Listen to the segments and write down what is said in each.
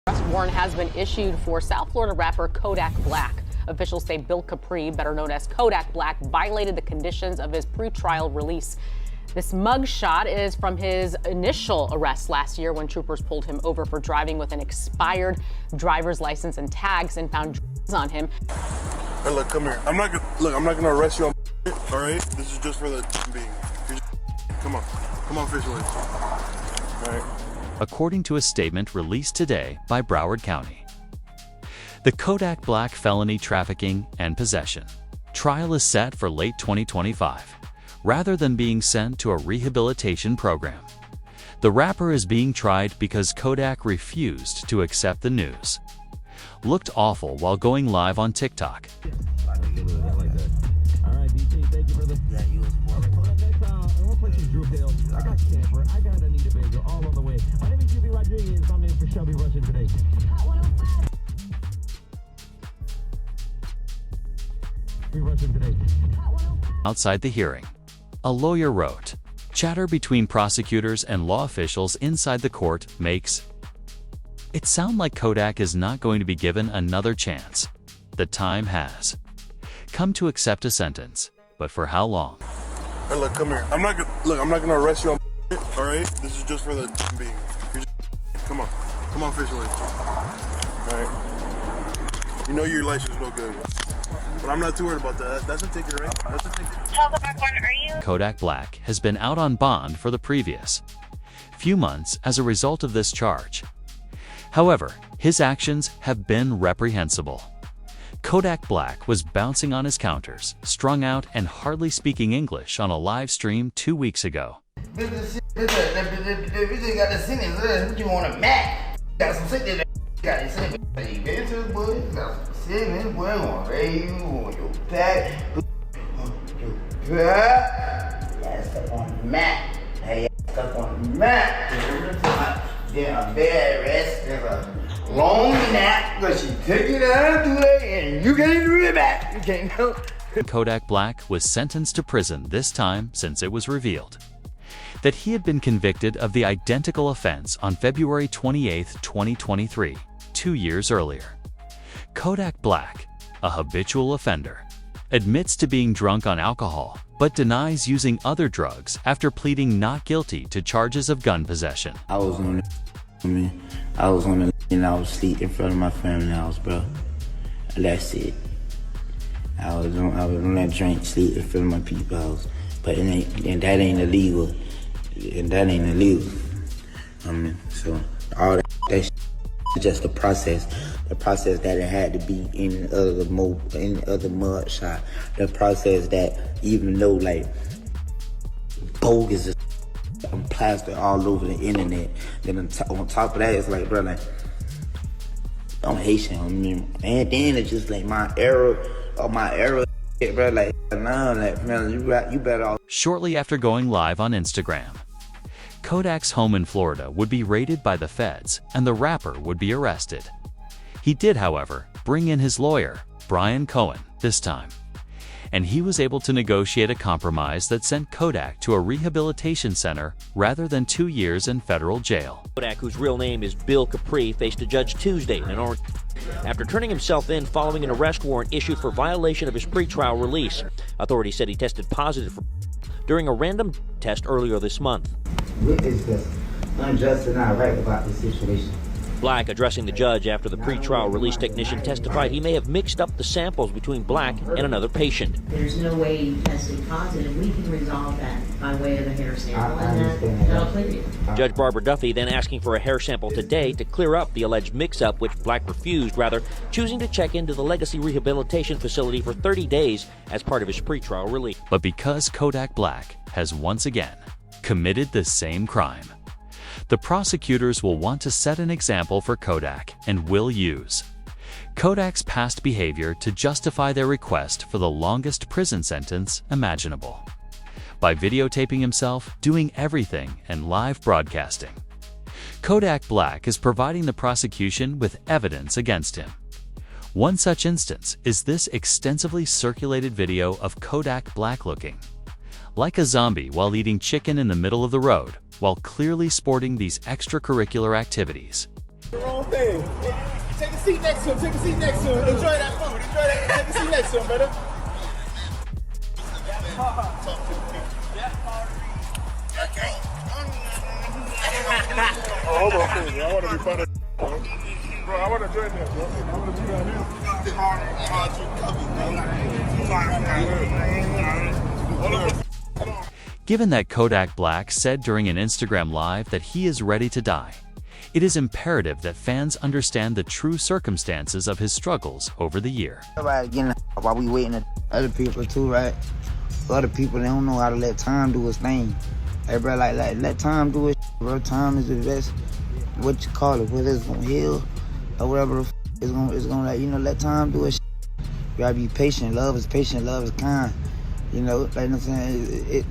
Arrest warrant has been issued for South Florida rapper Kodak Black. Officials say Bill Capri, better known as Kodak Black, violated the conditions of his pretrial release. This mugshot is from his initial arrest last year when troopers pulled him over for driving with an expired driver's license and tags and found drugs on him. Hey, look, come here. I'm not gonna arrest you on all right? This is just for the being. Come on, fish away. All right. According to a statement released today by Broward County. The Kodak Black felony trafficking and possession trial is set for late 2025, rather than being sent to a rehabilitation program. The rapper is being tried because Kodak refused to accept the news. Looked awful while going live on TikTok. Outside the hearing, a lawyer wrote, "Chatter between prosecutors and law officials inside the court makes it sound like Kodak is not going to be given another chance. The time has come to accept a sentence, but for how long?" Hey, look, come here. I'm not gonna arrest you on all right? This is just for the being. Come on, fish away. All right. You know your license is no good. But I'm not too worried about that. That's a ticket, right? That's a ticket. Kodak Black has been out on bond for the previous few months as a result of this charge. However, his actions have been reprehensible. Kodak Black was bouncing on his counters, strung out and hardly speaking English on a live stream 2 weeks ago. Long nap, because she took it out of the way and you can't do it back. You can't go. Kodak Black was sentenced to prison this time since it was revealed that he had been convicted of the identical offense on February 28, 2023, 2 years earlier. Kodak Black, a habitual offender, admits to being drunk on alcohol, but denies using other drugs after pleading not guilty to charges of gun possession. I was on the and I was asleep in front of my family house, bro. That's it. I was on that drink, sleep in front of my people's house. But that ain't illegal. And that ain't illegal. So all that shit is just the process that it had to be in the other mud shot. The process that even though like bogus is plastered all over the internet, then on top of that, it's like, bro, like, I'm Haitian, and then it's just like my error, bro, like, nah, like, man, you better off. Shortly after going live on Instagram, Kodak's home in Florida would be raided by the feds and the rapper would be arrested. He did, however, bring in his lawyer, Brian Cohen, this time, and he was able to negotiate a compromise that sent Kodak to a rehabilitation center rather than 2 years in federal jail. Kodak, whose real name is Bill Capri, faced a judge Tuesday in Orange after turning himself in following an arrest warrant issued for violation of his pretrial release. Authorities said he tested positive during a random test earlier this month. What is this? Unjust and not right about this situation. Black, addressing the judge after the pretrial release technician testified he may have mixed up the samples between Black and another patient. There's no way you tested positive. We can resolve that by way of a hair sample, and that'll clear you. Judge Barbara Duffy then asking for a hair sample today to clear up the alleged mix-up, which Black refused, rather choosing to check into the Legacy Rehabilitation Facility for 30 days as part of his pretrial release. But because Kodak Black has once again committed the same crime, the prosecutors will want to set an example for Kodak and will use Kodak's past behavior to justify their request for the longest prison sentence imaginable by videotaping himself doing everything and live broadcasting. Kodak Black is providing the prosecution with evidence against him. One such instance is this extensively circulated video of Kodak Black looking like a zombie while eating chicken in the middle of the road, while clearly sporting these extracurricular activities. The wrong thing. Take a seat next to him. Take a seat next to him. Enjoy that food. Enjoy that. Take a seat next to him, brother. Oh, hold on, crazy. I want to be part of bro, I want to join this, bro. I want to do that. Given that Kodak Black said during an Instagram Live that he is ready to die, it is imperative that fans understand the true circumstances of his struggles over the year. Everybody getting while we waiting on other people too, right? Other people, they don't know how to let time do its thing. Everybody like let time do its shit, bro. Time is the best, what you call it, whether it's gonna heal or whatever it's gonna like, you know, let time do its shit. You gotta be patient. Love is patient, love is kind. You know, like I'm saying, it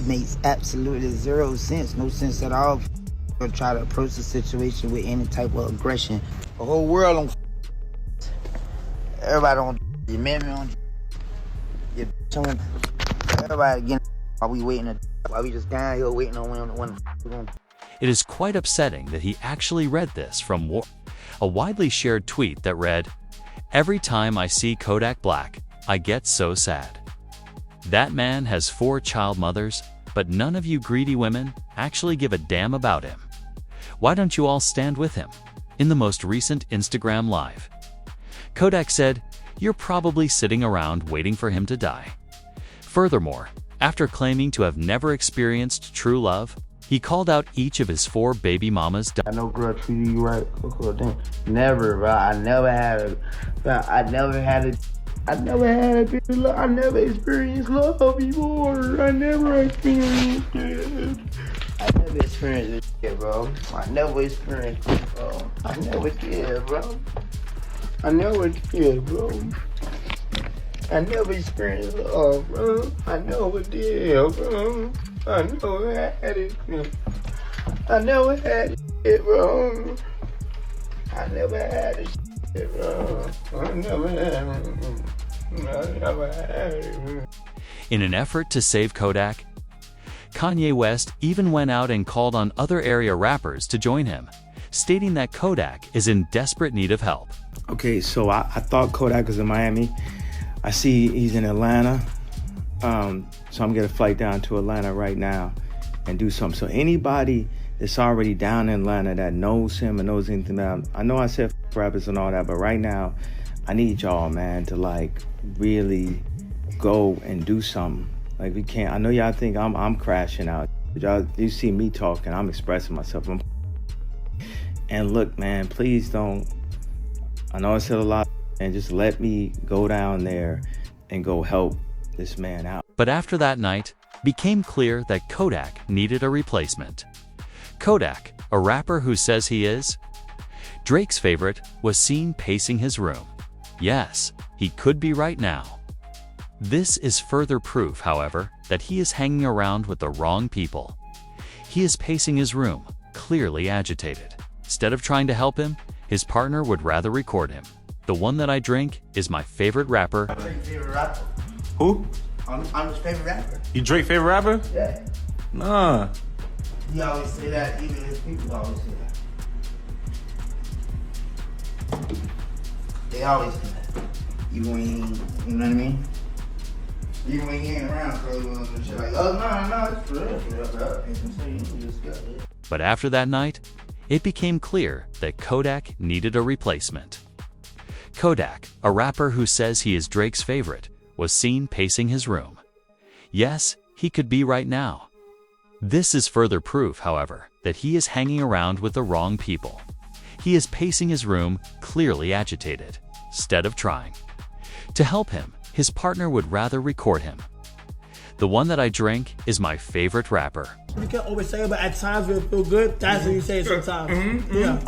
makes absolutely zero sense, no sense at all. Or try to approach the situation with any type of aggression. The whole world on everybody on your man on your on everybody again while we waiting while we just down here waiting on when It is quite upsetting that he actually read this from a widely shared tweet that read, "Every time I see Kodak Black, I get so sad. That man has 4 child mothers, but none of you greedy women actually give a damn about him. Why don't you all stand with him?" In the most recent Instagram Live, Kodak said, "You're probably sitting around waiting for him to die." Furthermore, after claiming to have never experienced true love, he called out each of his 4 baby mamas. I know girl treated you right. Never, bro. I never had a bit of love. I never experienced love before. I never experienced it. I never experienced this shit, bro. I never experienced it, bro. I never did, bro. I never did, bro. I never experienced love, bro. I never did, bro. I never had it. I never had it, bro. I never had it, bro. I never had it. I never had it. In an effort to save Kodak, Kanye West even went out and called on other area rappers to join him, stating that Kodak is in desperate need of help. Okay, so I thought Kodak was in Miami. I see he's in Atlanta. So I'm gonna flight down to Atlanta right now and do something. So anybody that's already down in Atlanta that knows him and knows anything about him, I know I said rappers and all that, but right now, I need y'all, man, to like really go and do something. Like we can't, I know y'all think I'm crashing out. Y'all, you see me talking, I'm expressing myself. And look, man, please don't, I know I said a lot, and just let me go down there and go help this man out. But after that night, it became clear that Kodak needed a replacement. Kodak, a rapper who says he is Drake's favorite, was seen pacing his room. Yes, he could be right now. This is further proof, however, that he is hanging around with the wrong people. He is pacing his room, clearly agitated. Instead of trying to help him, his partner would rather record him. "The one that I drink is my favorite rapper." Favorite rapper? Who? I'm his favorite rapper. You Drake favorite rapper? Yeah. Nah. He always say that, even his people always say that. They always say that. Even when you know what I mean? Even when you ain't around, so and shit like, oh, no, it's for real, bro. But after that night, it became clear that Kodak needed a replacement. Kodak, a rapper who says he is Drake's favorite, was seen pacing his room. Yes, he could be right now. This is further proof, however, that he is hanging around with the wrong people. He is pacing his room, clearly agitated, instead of trying. To help him, his partner would rather record him. "The one that I drink is my favorite rapper." You can't always say it, but at times when it feel good, that's when you say it sometimes. Yeah.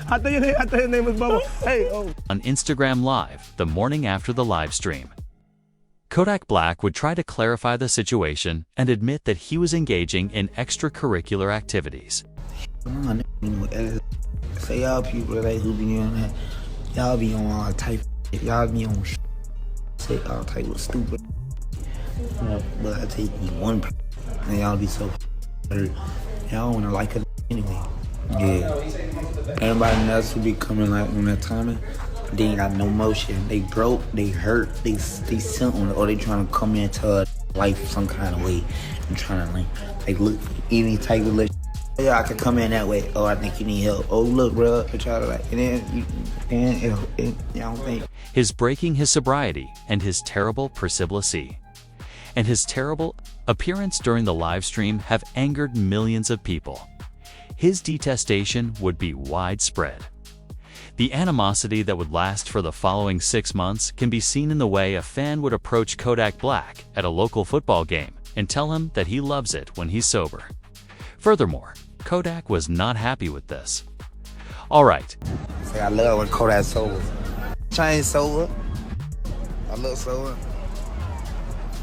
I thought your name was Bubba. Hey, oh. On Instagram Live, the morning after the live stream, Kodak Black would try to clarify the situation and admit that he was engaging in extracurricular activities. Say y'all people like who be on that, y'all be on all type, y'all be on say all type of stupid. But I take me one person, and y'all be so hurt. don't wanna like a anyway. Yeah. Everybody else who be coming like on that timing, they ain't got no motion. They broke, they hurt, they something, or they trying to come into life some kind of way and trying to like look any type of look. Yeah, I could come in that way. Oh, I think you need help. Oh, look, bro. I try to like, and then you don't think. His breaking his sobriety and his terrible precipitancy and his terrible appearance during the live stream have angered millions of people. His detestation would be widespread. The animosity that would last for the following 6 months can be seen in the way a fan would approach Kodak Black at a local football game and tell him that he loves it when he's sober. Furthermore, Kodak was not happy with this. All right. Say I love when Kodak's sober. I ain't sober. I look sober.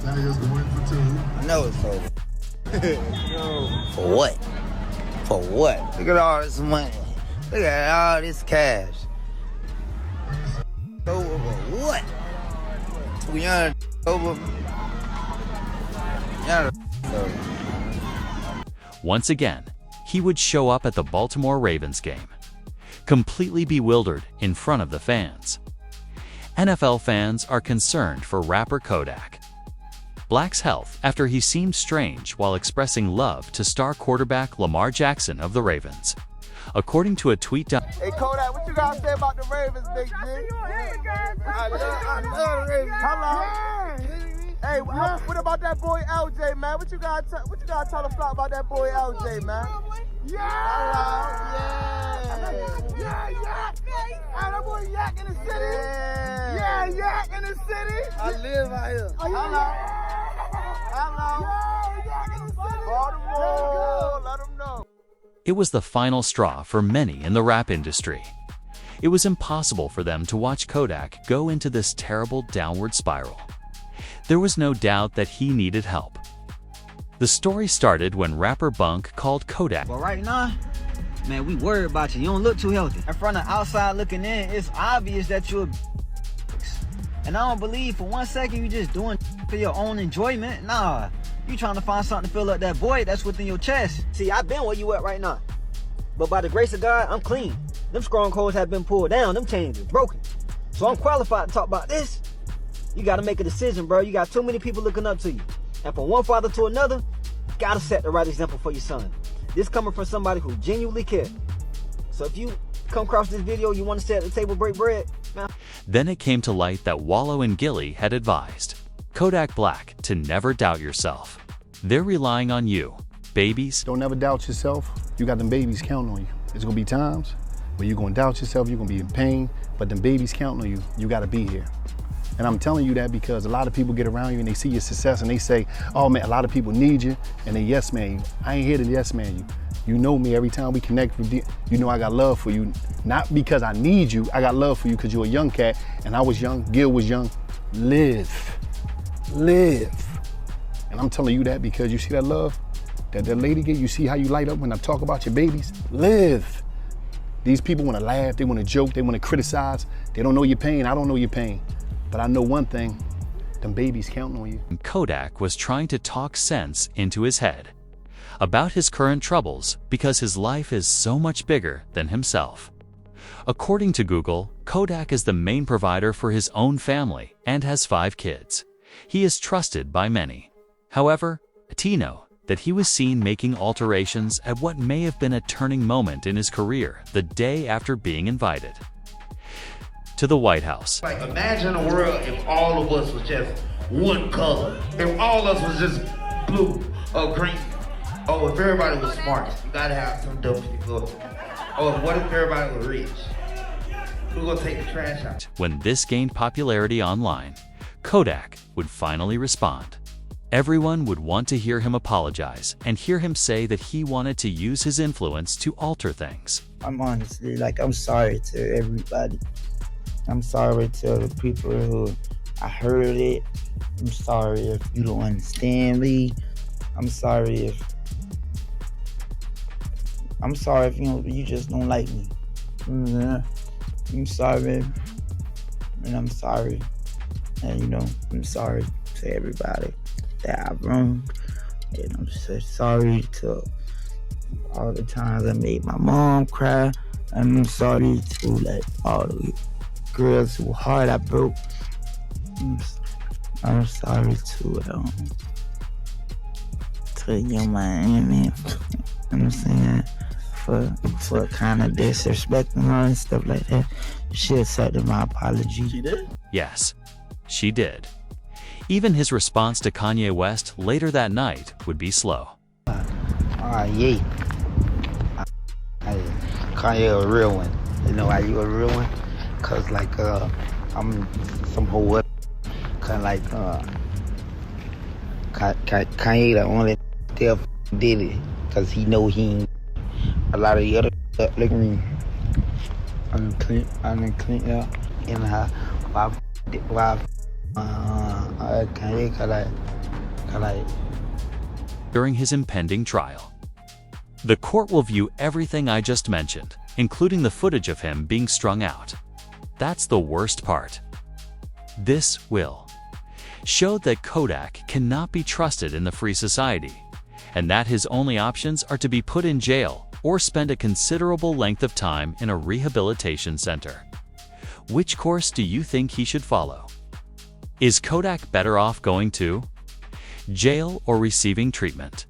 That nigga's going for 2. I know it's sober. For what? For what? Look at all this money. Look at all this cash. Sober for what? We young sober. Young sober. Once again, he would show up at the Baltimore Ravens game, completely bewildered in front of the fans. NFL fans are concerned for rapper Kodak Black's health after he seemed strange while expressing love to star quarterback Lamar Jackson of the Ravens. According to a tweet done. Hey Kodak, what you gotta say about the Ravens, big G? I love the Ravens. Hello. Hey, what about that boy LJ, man? What you gotta tell the flock about that boy LJ, man? Yeah! Yeah! Hey, that boy Yak in the city? Yeah, Yak in the city? I live out here. Hello. Yeah, Yak in the city. Baltimore, let him know. It was the final straw for many in the rap industry. It was impossible for them to watch Kodak go into this terrible downward spiral. There was no doubt that he needed help. The story started when rapper Bunk called Kodak. But right now, man, we worried about you. You don't look too healthy. And from the outside looking in, it's obvious that you're a and I don't believe for 1 second you just doing for your own enjoyment. Nah, you trying to find something to fill up that void that's within your chest. See, I've been where you at right now. But by the grace of God, I'm clean. Them strongholds have been pulled down. Them chains are broken. So I'm qualified to talk about this. You got to make a decision, bro. You got too many people looking up to you. And from one father to another, you got to set the right example for your son. This coming from somebody who genuinely cares. So if you come across this video, you want to sit at the table, break bread, man. Then it came to light that Wallow and Gilly had advised Kodak Black to never doubt yourself. They're relying on you, babies. Don't never doubt yourself. You got them babies counting on you. There's going to be times where you're going to doubt yourself, you're going to be in pain, but them babies counting on you. You got to be here. And I'm telling you that because a lot of people get around you and they see your success and they say, oh man, a lot of people need you, and they yes man you. I ain't here to yes man you. You know me, every time we connect with you, you know I got love for you. Not because I need you, I got love for you because you're a young cat and I was young, Gil was young. Live. And I'm telling you that because you see that love that lady gave, you see how you light up when I talk about your babies? Live. These people want to laugh, they want to joke, they want to criticize. They don't know your pain, I don't know your pain. But I know one thing, them babies counting on you. Kodak was trying to talk sense into his head about his current troubles because his life is so much bigger than himself. According to Google, Kodak is the main provider for his own family and has 5 kids. He is trusted by many. However, Tino, that he was seen making alterations at what may have been a turning moment in his career the day after being invited to the White House. Like, imagine a world if all of us was just one color. If all of us was just blue or green. Oh, if everybody was smart, you gotta have some dumb people. Oh, what if everybody was rich? Who's gonna take the trash out? When this gained popularity online, Kodak would finally respond. Everyone would want to hear him apologize and hear him say that he wanted to use his influence to alter things. I'm honestly, I'm sorry to everybody. I'm sorry to the people who I heard it. I'm sorry if you don't understand me. I'm sorry if you just don't like me. I'm sorry, and I'm sorry, and I'm sorry to everybody that I've wronged, and I'm so sorry to All the times I made my mom cry. I'm sorry to like all the girls who heart I broke. I'm sorry to your Miami. You know what I'm saying? For kind of disrespecting her and stuff like that. She accepted my apology. She did? Yes, she did. Even his response to Kanye West later that night would be slow. Yeah. Kanye a real one. You know why you a real one? Cause like I'm some whole up. Cause like Kanye the only still did it. Cause he know he ain't a lot of the other look at me. I'm clean, yeah. And why Kanye like During his impending trial, the court will view everything I just mentioned, including the footage of him being strung out. That's the worst part. This will show that Kodak cannot be trusted in the free society, and that his only options are to be put in jail or spend a considerable length of time in a rehabilitation center. Which course do you think he should follow? Is Kodak better off going to jail or receiving treatment?